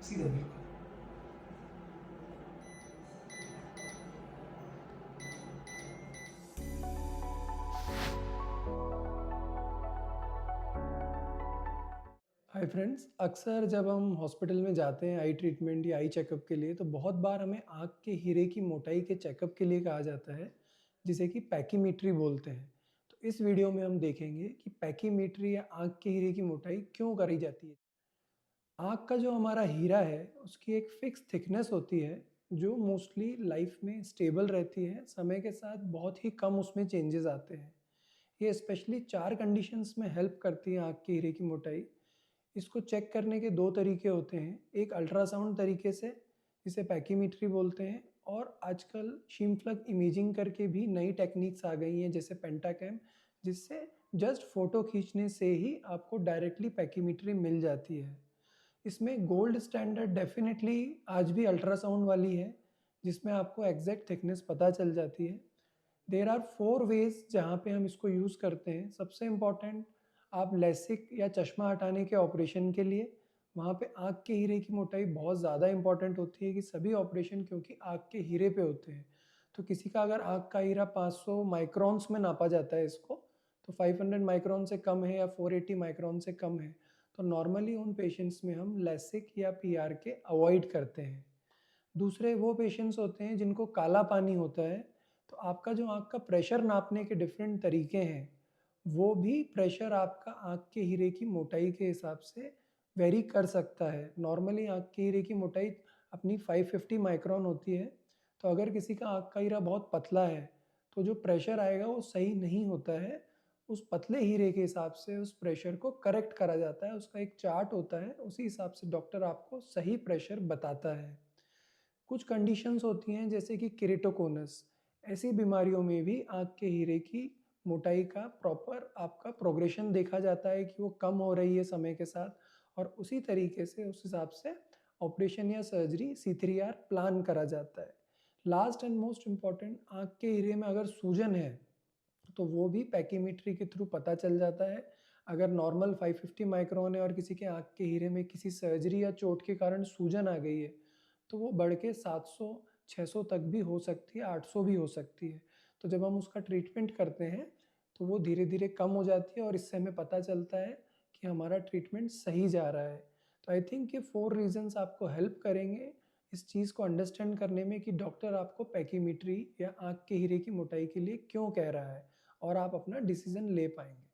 सीधा बिल्कुल। Hi friends, अक्सर जब हम हॉस्पिटल में जाते हैं आई ट्रीटमेंट या आई चेकअप के लिए तो बहुत बार हमें आँख के हीरे की मोटाई के चेकअप के लिए कहा जाता है, जिसे कि पैकीमेट्री बोलते हैं। तो इस वीडियो में हम देखेंगे कि पैकीमेट्री या आँख के हीरे की मोटाई क्यों करी जाती है। आँख का जो हमारा हीरा है उसकी एक फिक्स थिकनेस होती है जो मोस्टली लाइफ में स्टेबल रहती है। समय के साथ बहुत ही कम उसमें चेंजेस आते हैं। ये स्पेशली 4 कंडीशंस में हेल्प करती है आँख के हीरे की मोटाई। इसको चेक करने के 2 तरीके होते हैं, एक अल्ट्रासाउंड तरीके से जिसे पैकीमेट्री बोलते हैं, और आजकल शीमफ्लग इमेजिंग करके भी नई टेक्निक्स आ गई हैं जैसे पेंटाकैम, जिससे जस्ट फ़ोटो खींचने से ही आपको डायरेक्टली पैकीमेट्री मिल जाती है। इसमें गोल्ड स्टैंडर्ड डेफ़िनेटली आज भी अल्ट्रासाउंड वाली है, जिसमें आपको एग्ज़ैक्ट थिकनेस पता चल जाती है। देयर आर 4 वेज़ जहाँ पे हम इसको यूज़ करते हैं। सबसे इम्पोर्टेंट, आप लेसिक या चश्मा हटाने के ऑपरेशन के लिए, वहाँ पे आँख के हीरे की मोटाई बहुत ज़्यादा इम्पोर्टेंट होती है कि सभी ऑपरेशन क्योंकि आँख के हीरे पे होते हैं। तो किसी का अगर आँख का हीरा 500 माइक्रोन्स में नापा जाता है इसको, तो 500 माइक्रोन से कम है या 480 माइक्रोन से कम है, तो नॉर्मली उन पेशेंट्स में हम लेसिक या पीआरके अवॉइड करते हैं। दूसरे वो पेशेंट्स होते हैं जिनको काला पानी होता है, तो आपका जो आँख का प्रेशर नापने के डिफरेंट तरीके हैं, वो भी प्रेशर आपका आँख के हीरे की मोटाई के हिसाब से वेरी कर सकता है। नॉर्मली आँख के हीरे की मोटाई अपनी 550 माइक्रोन होती है, तो अगर किसी का आँख का हीरा बहुत पतला है, तो जो प्रेशर आएगा वो सही नहीं होता है। उस पतले हीरे के हिसाब से उस प्रेशर को करेक्ट करा जाता है, उसका एक चार्ट होता है, उसी हिसाब से डॉक्टर आपको सही प्रेशर बताता है। कुछ कंडीशंस होती हैं जैसे कि केरेटोकोनस, ऐसी बीमारियों में भी आँख के हीरे की मोटाई का प्रॉपर आपका प्रोग्रेशन देखा जाता है कि वो कम हो रही है समय के साथ, और उसी तरीके से उस हिसाब से ऑपरेशन या सर्जरी C3R प्लान करा जाता है। लास्ट एंड मोस्ट इम्पॉर्टेंट, आँख के हीरे में अगर सूजन है तो वो भी पैकीमेट्री के थ्रू पता चल जाता है। अगर नॉर्मल 550 माइक्रोन है और किसी के आँख के हीरे में किसी सर्जरी या चोट के कारण सूजन आ गई है, तो वो बढ़ के 700, 600 तक भी हो सकती है, 800 भी हो सकती है। तो जब हम उसका ट्रीटमेंट करते हैं, तो वो धीरे-धीरे कम हो जाती है और इससे हमें पता चलता है कि हमारा ट्रीटमेंट सही जा रहा है। तो आई थिंक ये 4 रीज़न्स आपको हेल्प करेंगे इस चीज़ को अंडरस्टैंड करने में कि डॉक्टर आपको पैकीमेट्री या आँख के हीरे की मोटाई के लिए क्यों कह रहा है, और आप अपना डिसीज़न ले पाएँगे।